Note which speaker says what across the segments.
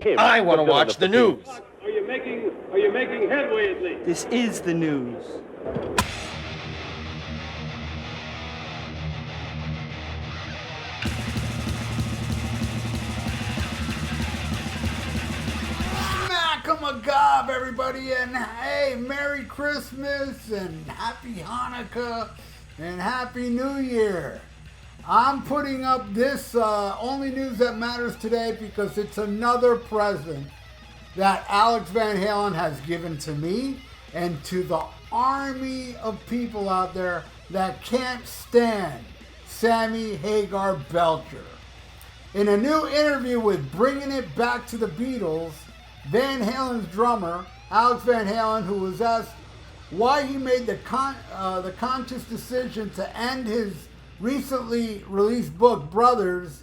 Speaker 1: him.
Speaker 2: I want to watch the news.
Speaker 3: Are you making headway at least?
Speaker 4: This is the news.
Speaker 5: Makamagab, everybody, and hey, Merry Christmas and Happy Hanukkah and Happy New Year. I'm putting up this only news that matters today because it's another present that Alex Van Halen has given to me and to the army of people out there that can't stand Sammy Hagar Belcher. In a new interview with Bringing It Back to the Beatles, Van Halen's drummer, Alex Van Halen, who was asked why he made the conscious decision to end his recently released book, Brothers,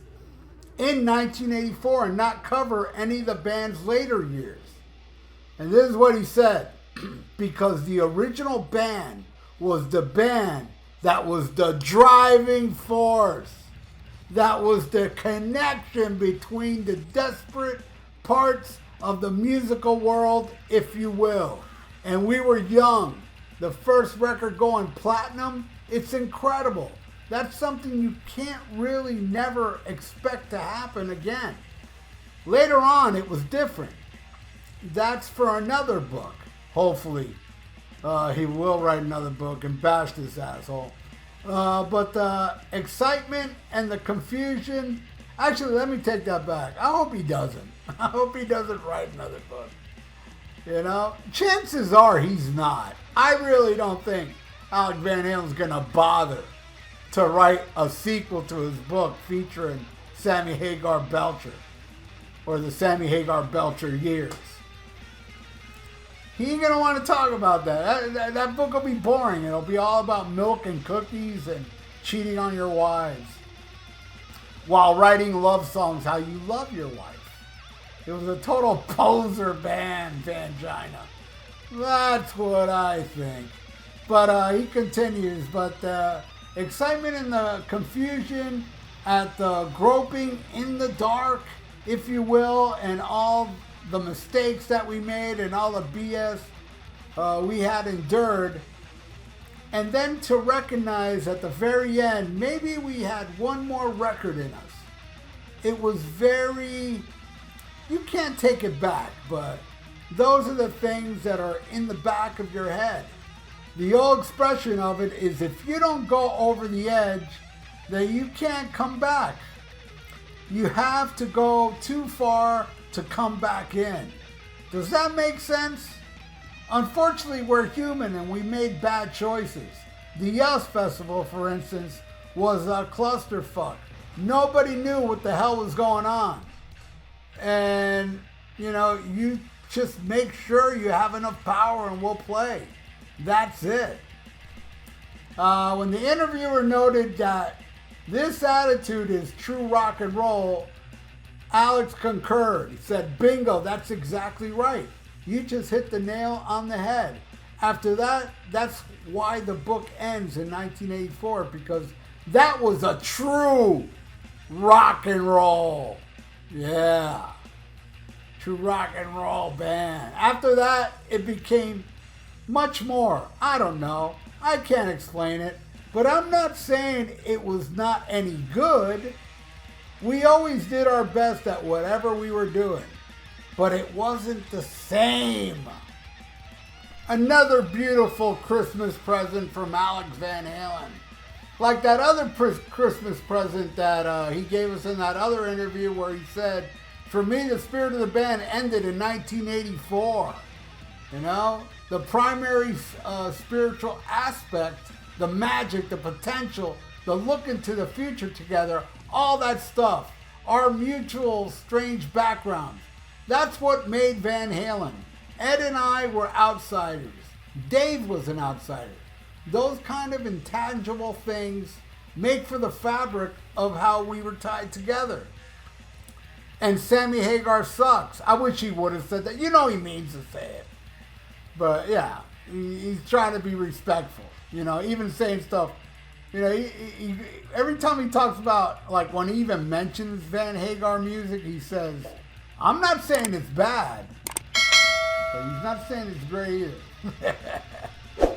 Speaker 5: in 1984 and not cover any of the band's later years. And this is what he said: because the original band was the band that was the driving force, that was the connection between the desperate parts of the musical world, if you will. And we were young. The first record going platinum, it's incredible. That's something you can't really never expect to happen again. Later on, it was different. That's for another book. Hopefully, he will write another book and bash this asshole. But the excitement and the confusion, actually, let me take that back. I hope he doesn't. I hope he doesn't write another book. You know, chances are he's not. I really don't think Alex Van Halen's gonna bother to write a sequel to his book featuring Sammy Hagar Belcher, or the Sammy Hagar Belcher years. He ain't gonna want to talk about that. That book will be boring. It'll be all about milk and cookies and cheating on your wives while writing love songs how you love your wife. It was a total poser band, Vangina. That's what I think. But he continues. But the excitement and the confusion at the groping in the dark, if you will, and all the mistakes that we made and all the BS we had endured. And then to recognize at the very end, maybe we had one more record in us. It was very... You can't take it back, but those are the things that are in the back of your head. The old expression of it is, if you don't go over the edge, then you can't come back. You have to go too far to come back in. Does that make sense? Unfortunately, we're human and we made bad choices. The Yes Festival, for instance, was a clusterfuck. Nobody knew what the hell was going on. And, you know, you just make sure you have enough power and we'll play. That's it. When the interviewer noted that this attitude is true rock and roll, Alex concurred. He said, bingo, that's exactly right. You just hit the nail on the head. After that, that's why the book ends in 1984, because that was a true rock and roll. Yeah. True rock and roll band. After that, it became much more. I don't know. I can't explain it. But I'm not saying it was not any good. We always did our best at whatever we were doing. But it wasn't the same. Another beautiful Christmas present from Alex Van Halen. Like that other Christmas present that he gave us in that other interview where he said, for me, the spirit of the band ended in 1984. You know, the primary spiritual aspect, the magic, the potential, the look into the future together, all that stuff, our mutual strange backgrounds. That's what made Van Halen. Ed and I were outsiders. Dave was an outsider. Those kind of intangible things make for the fabric of how we were tied together. And Sammy Hagar sucks. I wish he would have said that. You know he means to say it. But yeah, he's trying to be respectful. You know, even saying stuff. You know, he every time he talks about, like when he even mentions Van Hagar music, he says, I'm not saying it's bad, but he's not saying it's great either.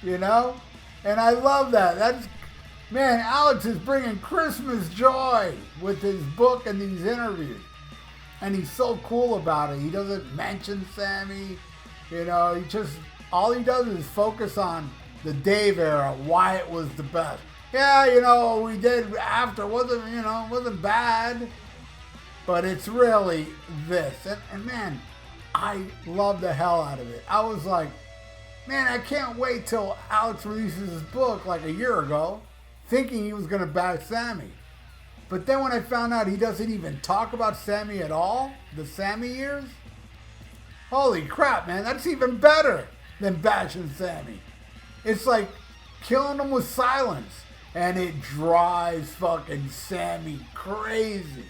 Speaker 5: You know? And I love that. Man, Alex is bringing Christmas joy with his book and these interviews. And he's so cool about it. He doesn't mention Sammy. You know, all he does is focus on the Dave era, why it was the best. Yeah, you know, we did after, wasn't bad. But it's really this. And man, I love the hell out of it. I was like, man, I can't wait till Alex releases his book like a year ago, thinking he was going to bash Sammy. But then when I found out he doesn't even talk about Sammy at all, the Sammy years, holy crap, man, that's even better than bashing Sammy. It's like killing him with silence, and it drives fucking Sammy crazy.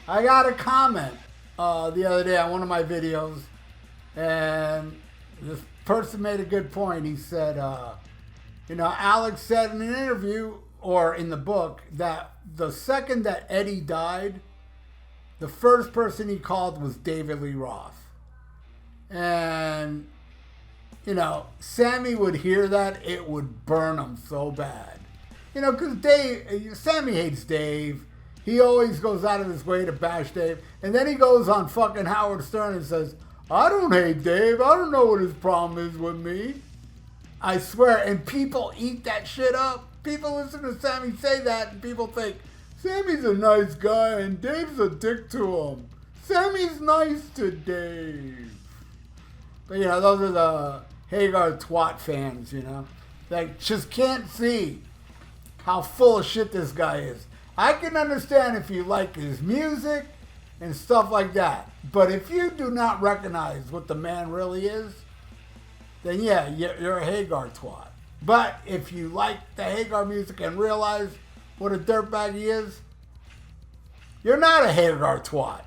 Speaker 5: I got a comment the other day on one of my videos, and this person made a good point. He said, Alex said in an interview or in the book that the second that Eddie died, the first person he called was David Lee Roth. And, Sammy would hear that, it would burn him so bad. Because Sammy hates Dave. He always goes out of his way to bash Dave. And then he goes on fucking Howard Stern and says, I don't hate Dave. I don't know what his problem is with me. I swear. And people eat that shit up. People listen to Sammy say that and people think, Sammy's a nice guy and Dave's a dick to him. Sammy's nice to Dave. But, those are the Hagar twat fans, that just can't see how full of shit this guy is. I can understand if you like his music and stuff like that. But if you do not recognize what the man really is, then yeah, you're a Hagar twat. But if you like the Hagar music and realize what a dirtbag he is, you're not a Hagar twat.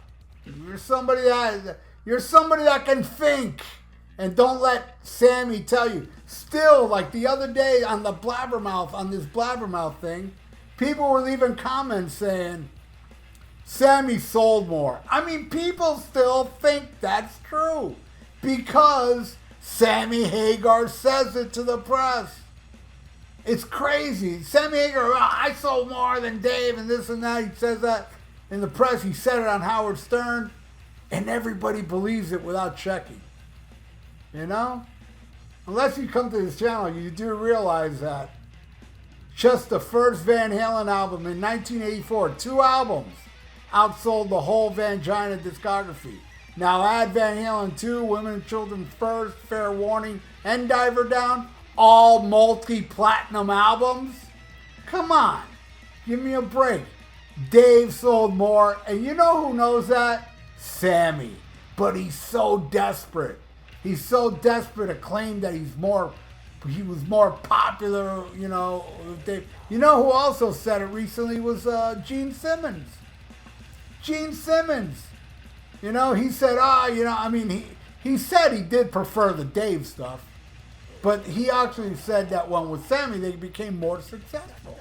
Speaker 5: You're somebody that can think. And don't let Sammy tell you. Still, like the other day on this Blabbermouth thing, people were leaving comments saying, Sammy sold more. I mean, people still think that's true because Sammy Hagar says it to the press. It's crazy. Sammy Hagar, I sold more than Dave and this and that. He says that in the press. He said it on Howard Stern, and everybody believes it without checking. Unless you come to this channel, you do realize that just the first Van Halen album in 1984, 2 albums, outsold the whole Vangina discography. Now add Van Halen 2, Women and Children First, Fair Warning, and Diver Down, all multi-platinum albums. Come on, give me a break. Dave sold more, and you know who knows that? Sammy. But he's so desperate. He's so desperate to claim that he was more popular, Dave. You know who also said it recently was Gene Simmons. Gene Simmons. He said, he said he did prefer the Dave stuff, but he actually said that when with Sammy, they became more successful.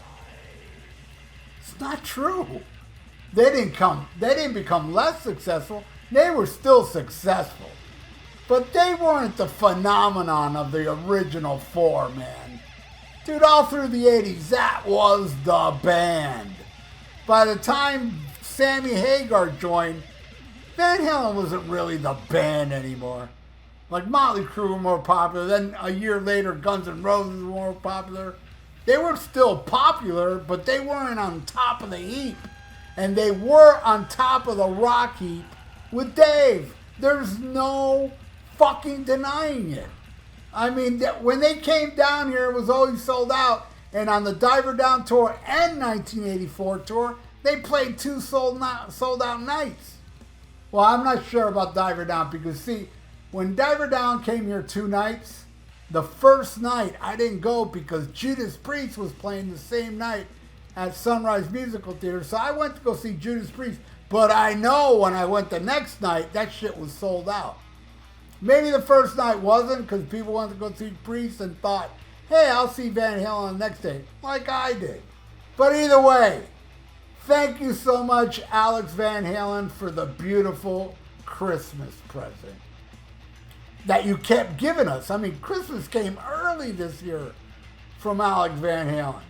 Speaker 5: It's not true. They didn't become less successful. They were still successful. But they weren't the phenomenon of the original 4, man. Dude, all through the 80s, that was the band. By the time Sammy Hagar joined, Van Halen wasn't really the band anymore. Like Motley Crue were more popular. Then a year later, Guns N' Roses were more popular. They were still popular, but they weren't on top of the heap. And they were on top of the rock heap with Dave. There's no fucking denying it. I mean, when they came down here, it was always sold out. And on the Diver Down tour and 1984 tour, they played 2 sold out nights. Well, I'm not sure about Diver Down because, see, when Diver Down came here 2 nights, the first night I didn't go because Judas Priest was playing the same night at Sunrise Musical Theater. So I went to go see Judas Priest. But I know when I went the next night, that shit was sold out. Maybe the first night wasn't because people wanted to go see Priest and thought, hey, I'll see Van Halen the next day, like I did. But either way, Thank you so much, Alex Van Halen, for the beautiful Christmas present that you kept giving us. I mean, Christmas came early this year from Alex Van Halen.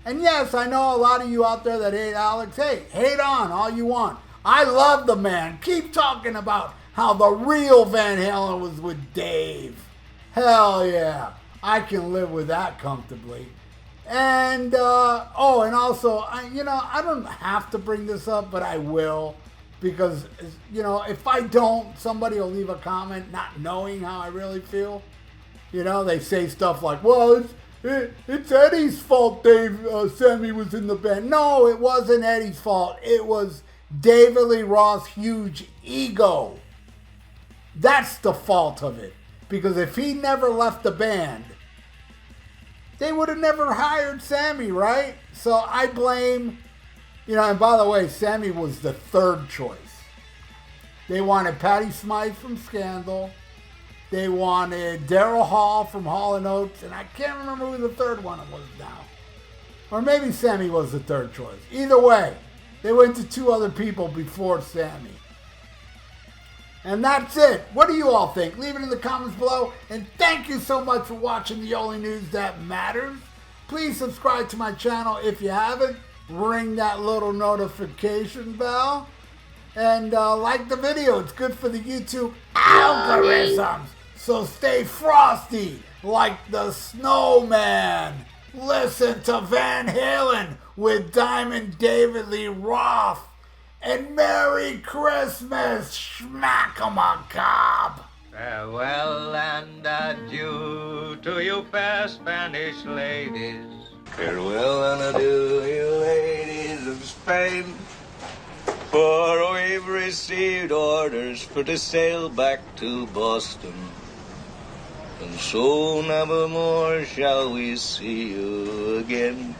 Speaker 5: And yes, I know a lot of you out there that hate Alex. Hey, hate on all you want. I love the man. Keep talking about how the real Van Halen was with Dave. Hell yeah. I can live with that comfortably. And, and also, I don't have to bring this up, but I will. Because, if I don't, somebody will leave a comment not knowing how I really feel. They say stuff like, well, it's Eddie's fault Sammy was in the band. No, it wasn't Eddie's fault. It was David Lee Roth's huge ego. That's the fault of it. Because if he never left the band, they would have never hired Sammy, right? So I blame, and by the way, Sammy was the third choice. They wanted Patty Smythe from Scandal. They wanted Daryl Hall from Hall & Oates, and I can't remember who the third one was now. Or maybe Sammy was the third choice. Either way, they went to two other people before Sammy. And that's it. What do you all think? Leave it in the comments below. And thank you so much for watching the only news that matters. Please subscribe to my channel if you haven't. Ring that little notification bell. And like the video. It's good for the YouTube algorithms. So stay frosty like the snowman. Listen to Van Halen with Diamond David Lee Roth. And Merry Christmas, schmack-a-macabre.
Speaker 1: Farewell and adieu to you fair Spanish ladies. Farewell and adieu, you ladies of Spain. For we've received orders for to sail back to Boston. And so never more shall we see you again.